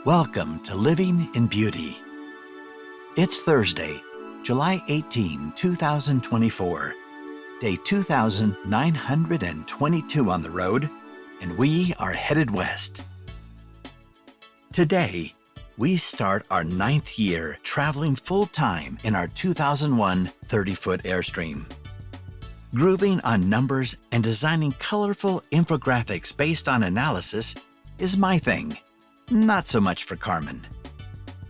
Welcome to Living in Beauty. It's Thursday, July 18, 2024, day 2922 on the road, and we are headed west. Today, we start our 9th year traveling full-time in our 2001 30-foot Airstream. Grooving on numbers and designing colorful infographics based on analysis is my thing. Not so much for Carmen.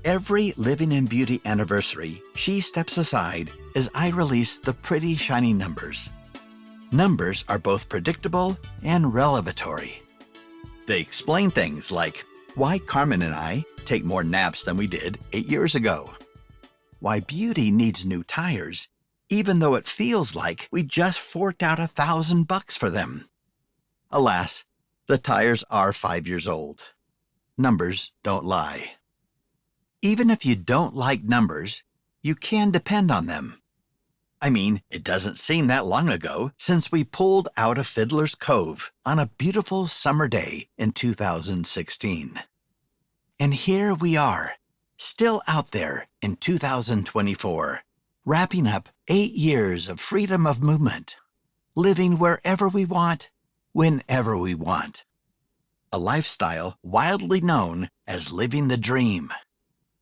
Every Living in Beauty anniversary, she steps aside as I release the pretty shiny numbers. Numbers are both predictable and revelatory. They explain things like why Carmen and I take more naps than we did 8 years ago, why beauty needs new tires, even though it feels like we just forked out $1,000 for them. Alas, the tires are 5 years old. Numbers don't lie. Even if you don't like numbers, you can depend on them. I mean, it doesn't seem that long ago since we pulled out of Fiddler's Cove on a beautiful summer day in 2016. And here we are, still out there in 2024, wrapping up 8 years of freedom of movement, living wherever we want, whenever we want. A lifestyle wildly known as living the dream,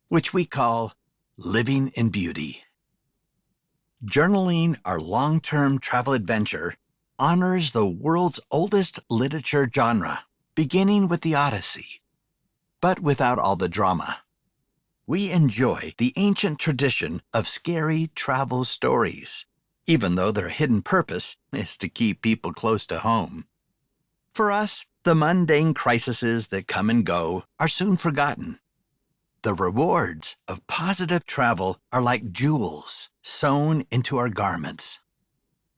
which we call living in beauty. Journaling our long-term travel adventure honors the world's oldest literature genre, beginning with the Odyssey, but without all the drama. We enjoy the ancient tradition of scary travel stories, even though their hidden purpose is to keep people close to home. For us, the mundane crises that come and go are soon forgotten. The rewards of positive travel are like jewels sewn into our garments.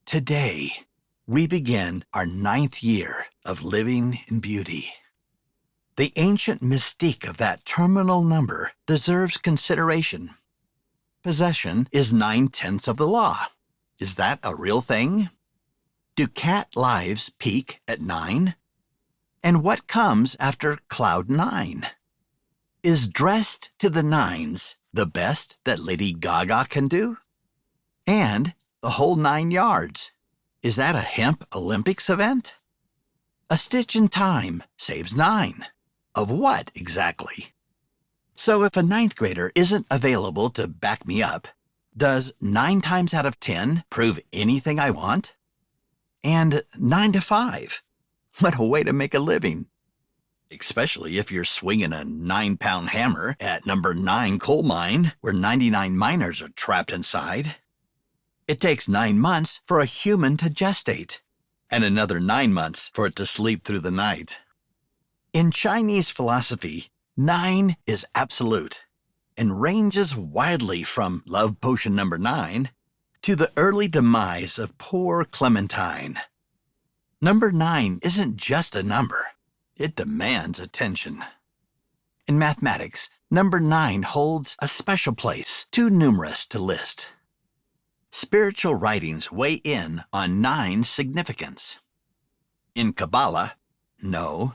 Today, we begin our 9th year of living in beauty. The ancient mystique of that terminal number deserves consideration. Possession is 9/10 of the law. Is that a real thing? Do cat lives peak at 9? And what comes after cloud 9? Is dressed to the nines the best that Lady Gaga can do? And the whole 9 yards, is that a hemp Olympics event? A stitch in time saves 9. Of what exactly? So if a 9th grader isn't available to back me up, does 9 times out of 10 prove anything I want? And 9 to 5? What a way to make a living. Especially if you're swinging a 9-pound hammer at number 9 coal mine where 99 miners are trapped inside. It takes 9 months for a human to gestate, and another 9 months for it to sleep through the night. In Chinese philosophy, 9 is absolute and ranges widely from love potion number 9 to the early demise of poor Clementine. Number 9 isn't just a number. It demands attention. In mathematics, number 9 holds a special place, too numerous to list. Spiritual writings weigh in on 9's significance. In Kabbalah, no,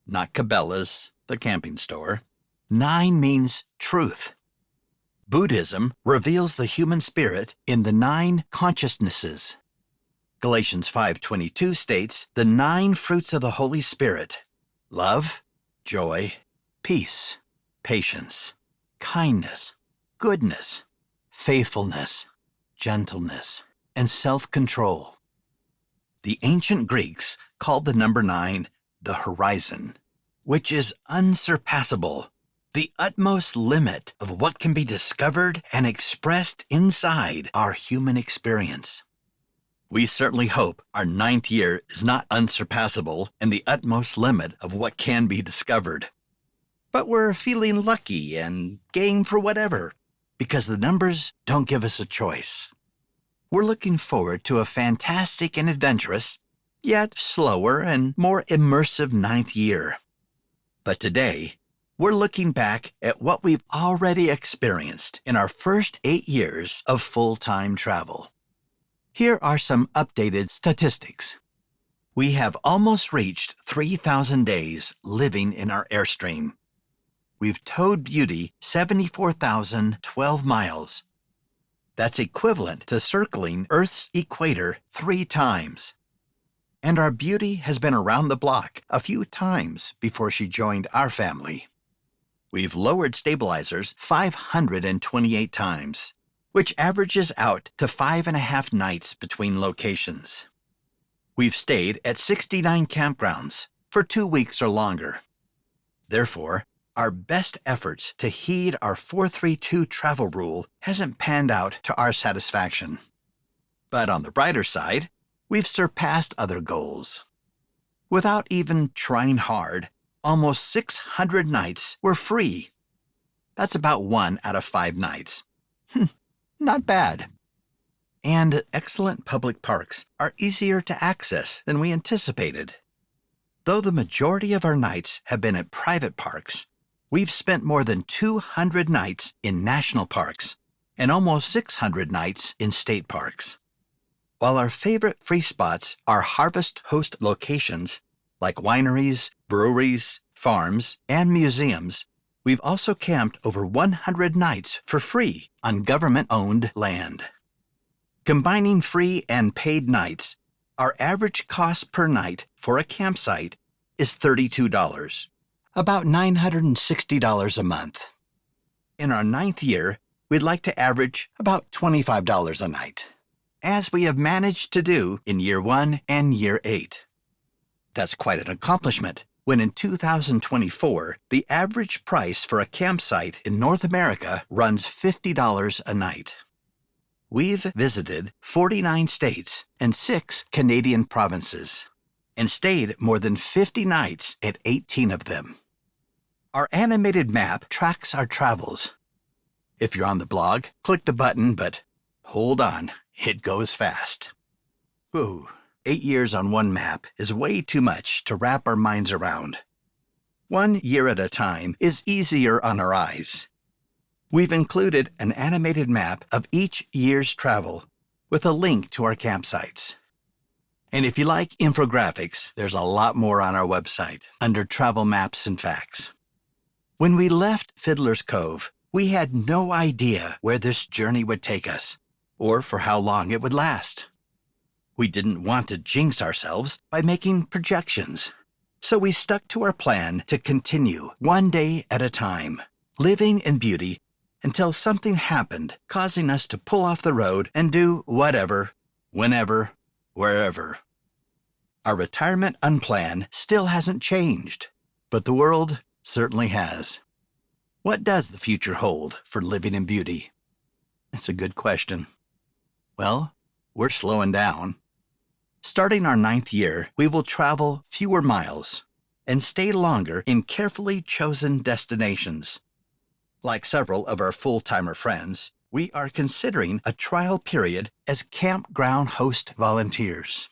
not Cabela's, the camping store, 9 means truth. Buddhism reveals the human spirit in the 9 consciousnesses. Galatians 5:22 states the 9 fruits of the Holy Spirit: love, joy, peace, patience, kindness, goodness, faithfulness, gentleness, and self-control. The ancient Greeks called the number 9 the horizon, which is unsurpassable, the utmost limit of what can be discovered and expressed inside our human experience. We certainly hope our 9th year is not unsurpassable and the utmost limit of what can be discovered. But we're feeling lucky and game for whatever, because the numbers don't give us a choice. We're looking forward to a fantastic and adventurous, yet slower and more immersive 9th year. But today, we're looking back at what we've already experienced in our first 8 years of full-time travel. Here are some updated statistics. We have almost reached 3,000 days living in our Airstream. we've towed Beauty 74,012 miles. That's equivalent to circling Earth's equator 3 times. And our Beauty has been around the block a few times before she joined our family. We've lowered stabilizers 528 times, which averages out to 5.5 nights between locations. We've stayed at 69 campgrounds for 2 weeks or longer. Therefore, our best efforts to heed our 432 travel rule hasn't panned out to our satisfaction. But on the brighter side, we've surpassed other goals. Without even trying hard, almost 600 nights were free. That's about 1 out of 5 nights. Not bad. And excellent public parks are easier to access than we anticipated. Though the majority of our nights have been at private parks, we've spent more than 200 nights in national parks and almost 600 nights in state parks. While our favorite free spots are Harvest Host locations like wineries, breweries, farms, and museums, we've also camped over 100 nights for free on government-owned land. Combining free and paid nights, our average cost per night for a campsite is $32, about $960 a month. In our 9th year, we'd like to average about $25 a night, as we have managed to do in year 1 and year 8. That's quite an accomplishment when in 2024, the average price for a campsite in North America runs $50 a night. We've visited 49 states and 6 Canadian provinces and stayed more than 50 nights at 18 of them. Our animated map tracks our travels. If you're on the blog, click the button, but hold on, it goes fast. Whew, 8 years on one map is way too much to wrap our minds around. 1 year at a time is easier on our eyes. We've included an animated map of each year's travel with a link to our campsites. And if you like infographics, there's a lot more on our website under Travel Maps and Facts. When we left Fiddler's Cove, we had no idea where this journey would take us or for how long it would last. We didn't want to jinx ourselves by making projections, so we stuck to our plan to continue 1 day at a time, living in Beauty until something happened, causing us to pull off the road and do whatever, whenever, wherever. Our retirement unplan still hasn't changed, but the world certainly has. What does the future hold for living in Beauty? It's a good question. Well, we're slowing down. Starting our 9th year, we will travel fewer miles and stay longer in carefully chosen destinations. Like several of our full-timer friends, we are considering a trial period as campground host volunteers.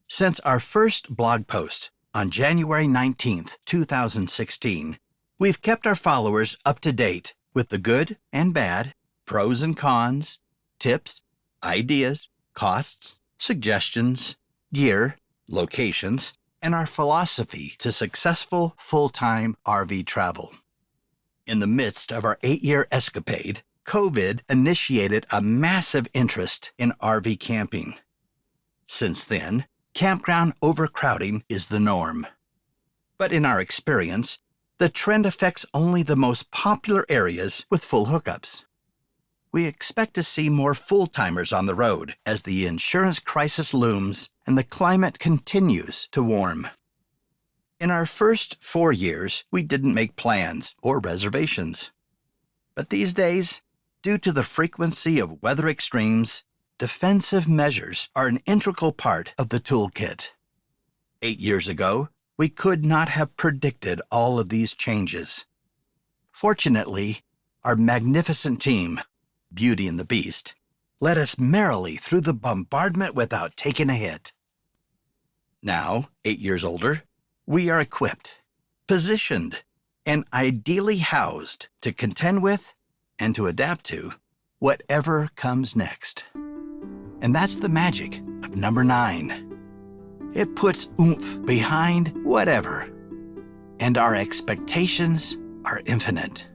Since our first blog post on January 19th, 2016, we've kept our followers up to date with the good and bad, pros and cons, tips, ideas, costs, suggestions, gear, locations, and our philosophy to successful full-time RV travel. In the midst of our 8-year escapade, COVID initiated a massive interest in RV camping. Since then, campground overcrowding is the norm. But in our experience, the trend affects only the most popular areas with full hookups. We expect to see more full-timers on the road as the insurance crisis looms and the climate continues to warm. In our first 4 years, we didn't make plans or reservations. But these days, due to the frequency of weather extremes, defensive measures are an integral part of the toolkit. 8 years ago, we could not have predicted all of these changes. Fortunately, our magnificent team, Beauty and the Beast, led us merrily through the bombardment without taking a hit. Now, 8 years older, we are equipped, positioned, and ideally housed to contend with and to adapt to whatever comes next. And that's the magic of number 9. It puts oomph behind whatever, and our expectations are infinite.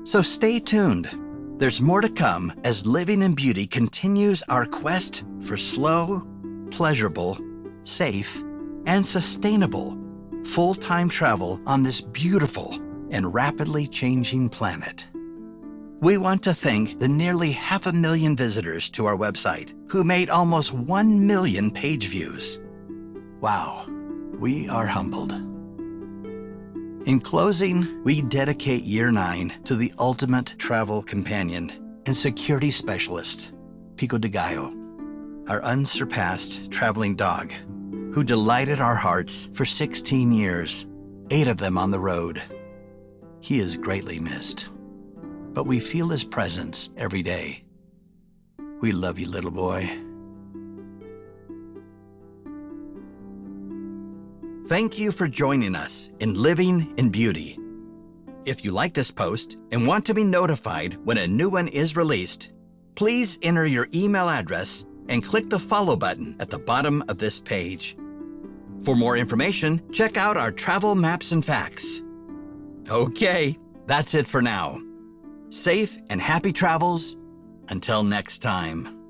So stay tuned. There's more to come as Living in Beauty continues our quest for slow, pleasurable, safe, and sustainable full-time travel on this beautiful and rapidly changing planet. We want to thank the nearly 500,000 visitors to our website who made almost 1 million page views. Wow, we are humbled. In closing, we dedicate Year 9 to the ultimate travel companion and security specialist, Pico de Gallo, our unsurpassed traveling dog, who delighted our hearts for 16 years, 8 of them on the road. He is greatly missed, but we feel his presence every day. We love you, little boy. Thank you for joining us in Living in Beauty. If you like this post and want to be notified when a new one is released, please enter your email address and click the follow button at the bottom of this page. For more information, check out our travel maps and facts. Okay, that's it for now. Safe and happy travels until next time.